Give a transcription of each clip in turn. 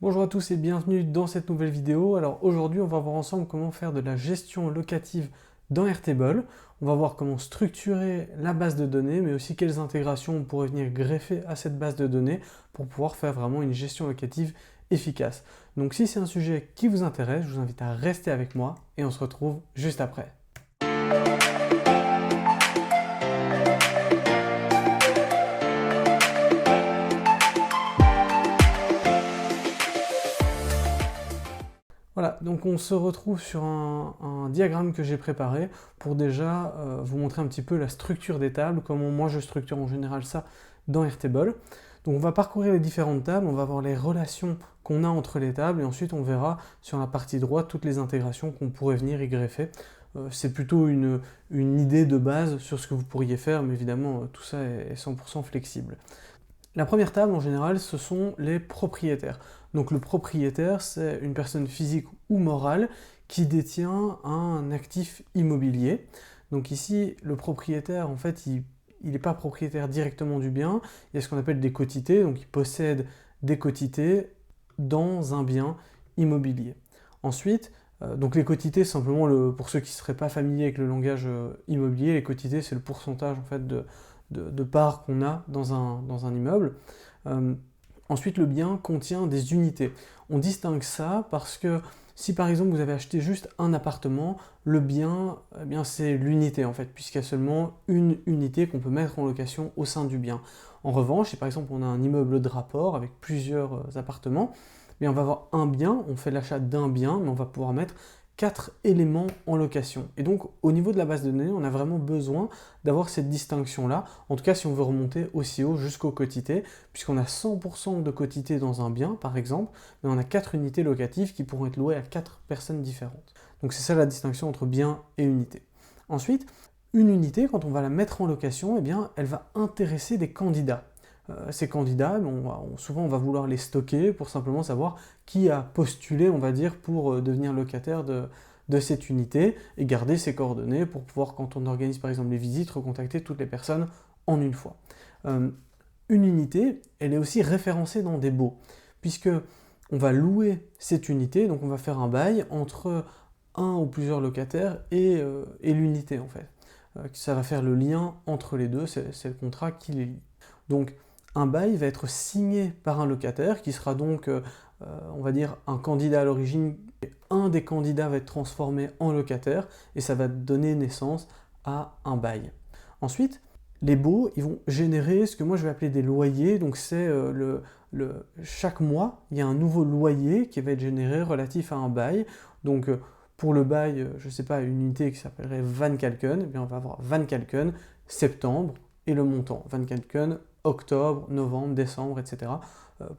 Bonjour à tous et bienvenue dans cette nouvelle vidéo. Alors aujourd'hui on va voir ensemble comment faire de la gestion locative dans Airtable. On va voir comment structurer la base de données, mais aussi quelles intégrations on pourrait venir greffer à cette base de données pour pouvoir faire vraiment une gestion locative efficace. Donc si c'est un sujet qui vous intéresse, je vous invite à rester avec moi et on se retrouve juste après. Voilà, donc on se retrouve sur un diagramme que j'ai préparé pour déjà vous montrer un petit peu la structure des tables, comment moi je structure en général ça dans Airtable. Donc on va parcourir les différentes tables, on va voir les relations qu'on a entre les tables et ensuite on verra sur la partie droite toutes les intégrations qu'on pourrait venir y greffer. C'est plutôt une idée de base sur ce que vous pourriez faire, mais évidemment tout ça est 100% flexible. La première table, en général, ce sont les propriétaires. Donc le propriétaire, c'est une personne physique ou morale qui détient un actif immobilier. Donc ici, le propriétaire, en fait, il n'est pas propriétaire directement du bien. Il y a ce qu'on appelle des quotités, donc il possède des quotités dans un bien immobilier. Ensuite, donc les quotités, simplement, pour ceux qui ne seraient pas familiers avec le langage immobilier, les quotités, c'est le pourcentage en fait, de parts qu'on a dans un immeuble. Ensuite, le bien contient des unités. On distingue ça parce que si par exemple vous avez acheté juste un appartement, le bien, eh bien c'est l'unité en fait, puisqu'il y a seulement une unité qu'on peut mettre en location au sein du bien. En revanche, si par exemple on a un immeuble de rapport avec plusieurs appartements, eh bien on va avoir un bien, on fait l'achat d'un bien, mais on va pouvoir mettre 4 éléments en location. Et donc au niveau de la base de données, on a vraiment besoin d'avoir cette distinction-là, en tout cas si on veut remonter aussi haut jusqu'aux quotités, puisqu'on a 100% de quotités dans un bien, par exemple, mais on a 4 unités locatives qui pourront être louées à 4 personnes différentes. Donc c'est ça la distinction entre bien et unité. Ensuite, une unité, quand on va la mettre en location, eh bien, elle va intéresser des candidats. Ces candidats, souvent on va vouloir les stocker pour simplement savoir qui a postulé, on va dire, pour devenir locataire de cette unité et garder ses coordonnées pour pouvoir, quand on organise par exemple les visites, recontacter toutes les personnes en une fois. Une unité, elle est aussi référencée dans des baux, puisque on va louer cette unité, donc on va faire un bail entre un ou plusieurs locataires et l'unité en fait. Ça va faire le lien entre les deux, c'est le contrat qui les lie. Donc un bail va être signé par un locataire qui sera donc, on va dire, un candidat à l'origine. Un des candidats va être transformé en locataire et ça va donner naissance à un bail. Ensuite, les baux, ils vont générer ce que moi je vais appeler des loyers. Donc c'est chaque mois, il y a un nouveau loyer qui va être généré relatif à un bail. Donc pour le bail, je ne sais pas, une unité qui s'appellerait Van Kalken, eh bien on va avoir Van Kalken, septembre, et le montant. Van Kalken, octobre, novembre, décembre, etc.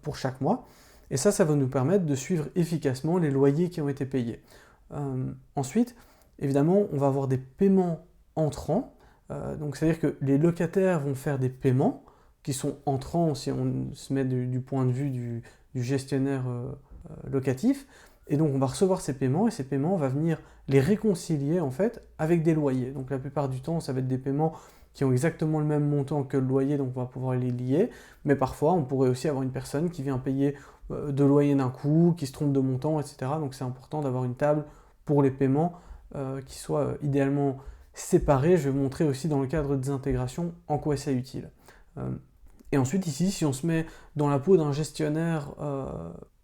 Pour chaque mois. Et ça va nous permettre de suivre efficacement les loyers qui ont été payés. Ensuite, évidemment, on va avoir des paiements entrants. Donc c'est-à-dire que les locataires vont faire des paiements qui sont entrants si on se met du point de vue du gestionnaire locatif. Et donc on va recevoir ces paiements et ces paiements, on va venir les réconcilier en fait avec des loyers. Donc la plupart du temps, ça va être des paiements qui ont exactement le même montant que le loyer, donc on va pouvoir les lier. Mais parfois, on pourrait aussi avoir une personne qui vient payer deux loyers d'un coup, qui se trompe de montant, etc. Donc c'est important d'avoir une table pour les paiements qui soit idéalement séparée. Je vais vous montrer aussi dans le cadre des intégrations en quoi c'est utile. Et ensuite ici, si on se met dans la peau d'un gestionnaire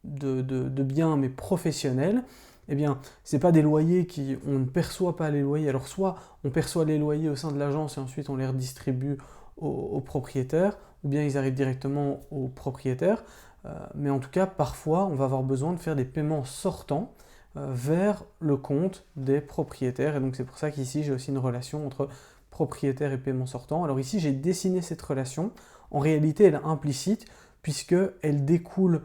de biens mais professionnel, eh bien, ce n'est pas des loyers on ne perçoit pas les loyers. Alors soit on perçoit les loyers au sein de l'agence et ensuite on les redistribue aux propriétaires, ou bien ils arrivent directement aux propriétaires. Mais en tout cas, parfois, on va avoir besoin de faire des paiements sortants vers le compte des propriétaires. Et donc c'est pour ça qu'ici, j'ai aussi une relation entre propriétaire et paiement sortant. Alors ici, j'ai dessiné cette relation. En réalité, elle est implicite puisqu'elle découle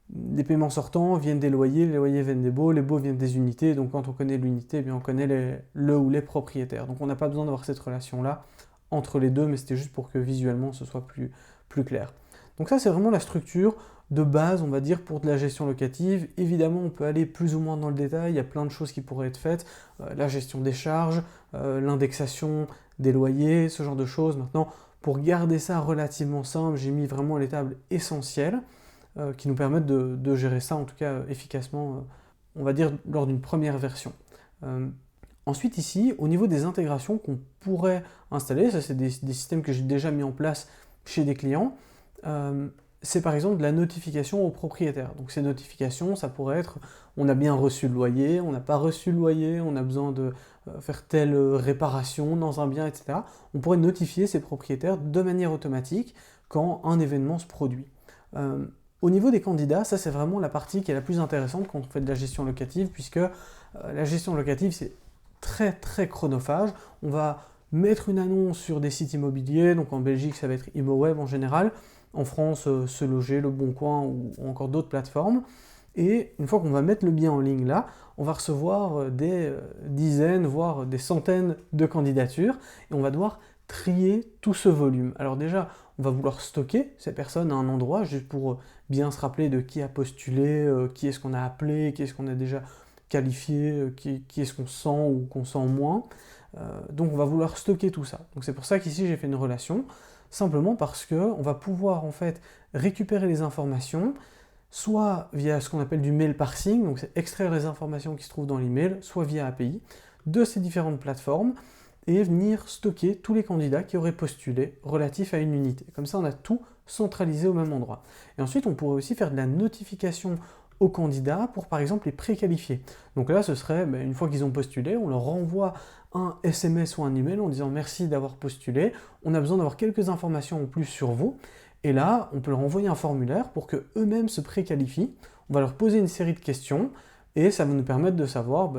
des paiements sortants, viennent des loyers, les loyers viennent des baux, les baux viennent des unités. Donc quand on connaît l'unité, eh bien on connaît le ou les propriétaires. Donc on n'a pas besoin d'avoir cette relation-là entre les deux, mais c'était juste pour que visuellement ce soit plus clair. Donc ça, c'est vraiment la structure de base, on va dire, pour de la gestion locative. Évidemment, on peut aller plus ou moins dans le détail, il y a plein de choses qui pourraient être faites, la gestion des charges, l'indexation des loyers, ce genre de choses. Maintenant, pour garder ça relativement simple, j'ai mis vraiment les tables essentielles. qui nous permettent de gérer ça, en tout cas efficacement, on va dire, lors d'une première version. Ensuite ici, au niveau des intégrations qu'on pourrait installer, ça c'est des systèmes que j'ai déjà mis en place chez des clients, c'est par exemple de la notification aux propriétaires. Donc ces notifications, ça pourrait être on a bien reçu le loyer, on n'a pas reçu le loyer, on a besoin de faire telle réparation dans un bien, etc. On pourrait notifier ces propriétaires de manière automatique quand un événement se produit. Au niveau des candidats, ça c'est vraiment la partie qui est la plus intéressante quand on fait de la gestion locative, puisque la gestion locative c'est très très chronophage. On va mettre une annonce sur des sites immobiliers, donc en Belgique ça va être ImoWeb en général, en France Se Loger, Le Bon Coin ou encore d'autres plateformes. Et une fois qu'on va mettre le bien en ligne là, on va recevoir des dizaines, voire des centaines de candidatures et on va devoir trier tout ce volume. Alors déjà, on va vouloir stocker ces personnes à un endroit juste pour bien se rappeler de qui a postulé, qui est-ce qu'on a appelé, qui est-ce qu'on a déjà qualifié, qui est-ce qu'on sent ou qu'on sent moins. Donc on va vouloir stocker tout ça. Donc c'est pour ça qu'ici j'ai fait une relation, simplement parce qu'on va pouvoir en fait récupérer les informations, soit via ce qu'on appelle du mail parsing, donc c'est extraire les informations qui se trouvent dans l'email, soit via API, de ces différentes plateformes, et venir stocker tous les candidats qui auraient postulé relatifs à une unité. Comme ça on a tout centralisé au même endroit. Et ensuite on pourrait aussi faire de la notification aux candidats pour par exemple les préqualifier. Donc là ce serait, une fois qu'ils ont postulé, on leur renvoie un SMS ou un email en disant merci d'avoir postulé, on a besoin d'avoir quelques informations en plus sur vous, et là on peut leur envoyer un formulaire pour qu'eux-mêmes se préqualifient, on va leur poser une série de questions, et ça va nous permettre de savoir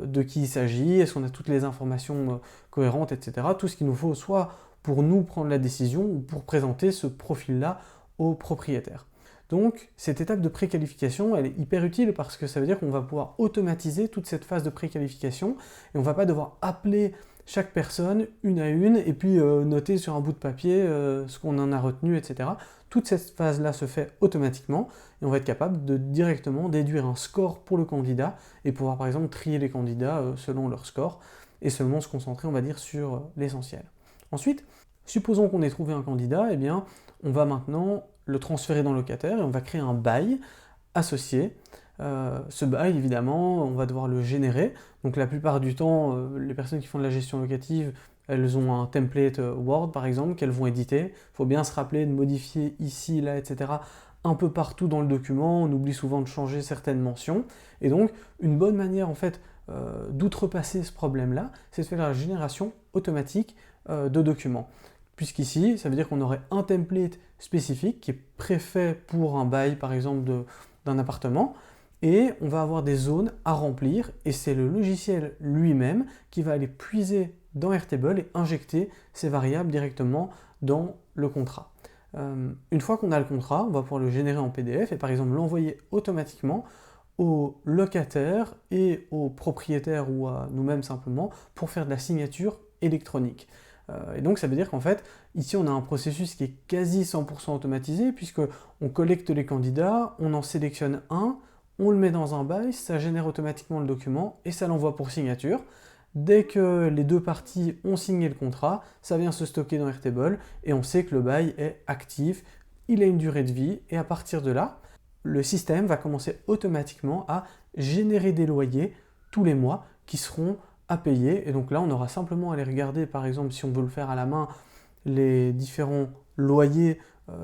de qui il s'agit, est-ce qu'on a toutes les informations cohérentes, etc. Tout ce qu'il nous faut soit pour nous prendre la décision ou pour présenter ce profil-là aux propriétaires. Donc cette étape de préqualification, elle est hyper utile parce que ça veut dire qu'on va pouvoir automatiser toute cette phase de préqualification et on ne va pas devoir appeler chaque personne une à une et puis noter sur un bout de papier ce qu'on en a retenu, etc. Toute cette phase-là se fait automatiquement et on va être capable de directement déduire un score pour le candidat et pouvoir par exemple trier les candidats selon leur score et seulement se concentrer, on va dire, sur l'essentiel. Ensuite, supposons qu'on ait trouvé un candidat, eh bien on va maintenant le transférer dans le locataire et on va créer un bail associé. Ce bail, évidemment, on va devoir le générer. Donc la plupart du temps, les personnes qui font de la gestion locative, elles ont un template Word, par exemple, qu'elles vont éditer. Il faut bien se rappeler de modifier ici, là, etc. un peu partout dans le document. On oublie souvent de changer certaines mentions. Et donc, une bonne manière, en fait, d'outrepasser ce problème-là, c'est de faire la génération automatique de documents. Puisqu'ici, ça veut dire qu'on aurait un template spécifique qui est préfet pour un bail, par exemple, d'un appartement, et on va avoir des zones à remplir, et c'est le logiciel lui-même qui va aller puiser dans Airtable et injecter ces variables directement dans le contrat. Une fois qu'on a le contrat, on va pouvoir le générer en PDF et par exemple l'envoyer automatiquement aux locataires et aux propriétaires ou à nous-mêmes simplement pour faire de la signature électronique. Et donc ça veut dire qu'en fait, ici on a un processus qui est quasi 100% automatisé puisqu'on collecte les candidats, on en sélectionne un, on le met dans un bail, ça génère automatiquement le document et ça l'envoie pour signature. Dès que les deux parties ont signé le contrat, ça vient se stocker dans Airtable et on sait que le bail est actif, il a une durée de vie et à partir de là, le système va commencer automatiquement à générer des loyers tous les mois qui seront à payer. Et donc là, on aura simplement à aller regarder, par exemple, si on veut le faire à la main, les différents loyers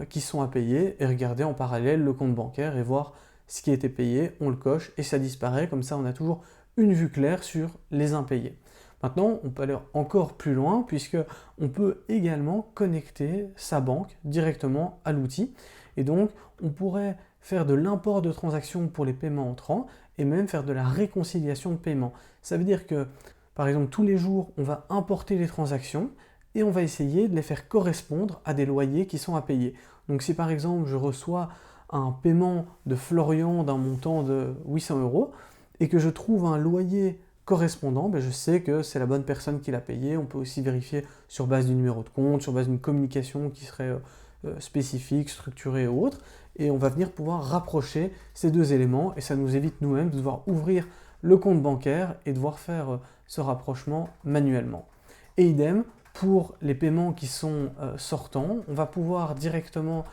qui sont à payer et regarder en parallèle le compte bancaire et voir ce qui a été payé. On le coche et ça disparaît. Comme ça, on a toujours une vue claire sur les impayés. Maintenant, on peut aller encore plus loin puisque on peut également connecter sa banque directement à l'outil. Et donc, on pourrait faire de l'import de transactions pour les paiements entrants et même faire de la réconciliation de paiement. Ça veut dire que, par exemple, tous les jours, on va importer les transactions et on va essayer de les faire correspondre à des loyers qui sont à payer. Donc si par exemple, je reçois un paiement de Florian d'un montant de 800 € et que je trouve un loyer correspondant, je sais que c'est la bonne personne qui l'a payé. On peut aussi vérifier sur base du numéro de compte, sur base d'une communication qui serait spécifique, structurée ou autre, et on va venir pouvoir rapprocher ces deux éléments et ça nous évite nous-mêmes de devoir ouvrir le compte bancaire et devoir faire ce rapprochement manuellement. Et idem pour les paiements qui sont sortants, on va pouvoir directement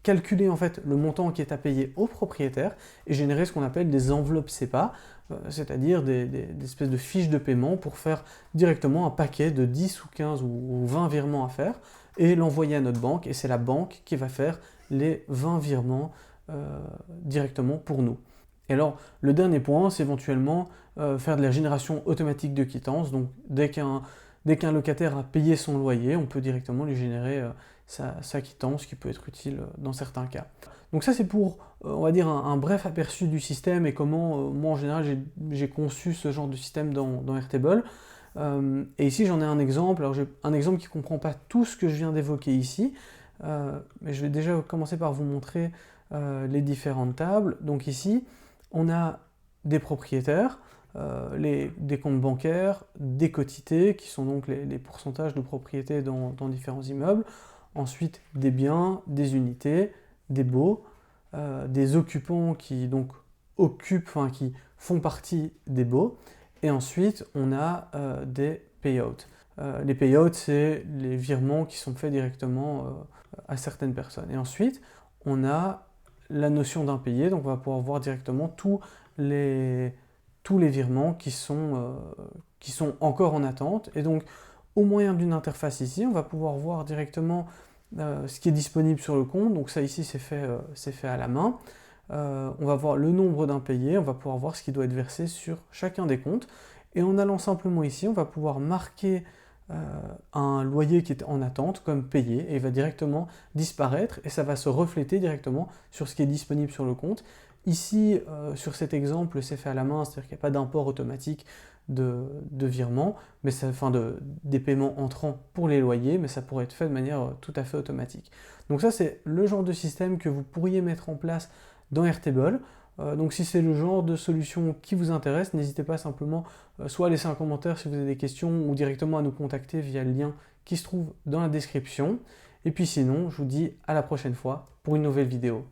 calculer en fait le montant qui est à payer au propriétaire et générer ce qu'on appelle des enveloppes SEPA, c'est-à-dire des espèces de fiches de paiement pour faire directement un paquet de 10 ou 15 ou 20 virements à faire et l'envoyer à notre banque, et c'est la banque qui va faire les 20 virements directement pour nous. Et alors, le dernier point, c'est éventuellement faire de la génération automatique de quittances. Donc, dès qu'un locataire a payé son loyer, on peut directement lui générer sa quittance, qui peut être utile dans certains cas. Donc ça, c'est pour, on va dire, un bref aperçu du système et comment, moi, en général, j'ai conçu ce genre de système dans Airtable. Et ici, j'en ai un exemple. Alors, j'ai un exemple qui ne comprend pas tout ce que je viens d'évoquer ici, mais je vais déjà commencer par vous montrer les différentes tables. Donc ici, on a des propriétaires, des comptes bancaires, des quotités, qui sont donc les pourcentages de propriété dans différents immeubles. Ensuite, des biens, des unités, des baux, des occupants qui donc qui font partie des baux. Et ensuite, on a des payouts. Les payouts, c'est les virements qui sont faits directement à certaines personnes. Et ensuite, on a la notion d'impayé, donc on va pouvoir voir directement tous les virements qui sont encore en attente. Et donc, au moyen d'une interface ici, on va pouvoir voir directement ce qui est disponible sur le compte. Donc ça ici, c'est fait à la main. On va voir le nombre d'impayés, on va pouvoir voir ce qui doit être versé sur chacun des comptes. Et en allant simplement ici, on va pouvoir marquer un loyer qui est en attente comme payé, et il va directement disparaître, et ça va se refléter directement sur ce qui est disponible sur le compte. Ici, sur cet exemple, c'est fait à la main, c'est-à-dire qu'il n'y a pas d'import automatique de virement, mais des paiements entrants pour les loyers, mais ça pourrait être fait de manière tout à fait automatique. Donc ça, c'est le genre de système que vous pourriez mettre en place dans Airtable. Donc si c'est le genre de solution qui vous intéresse, n'hésitez pas simplement soit à laisser un commentaire si vous avez des questions, ou directement à nous contacter via le lien qui se trouve dans la description. Et puis sinon, je vous dis à la prochaine fois pour une nouvelle vidéo.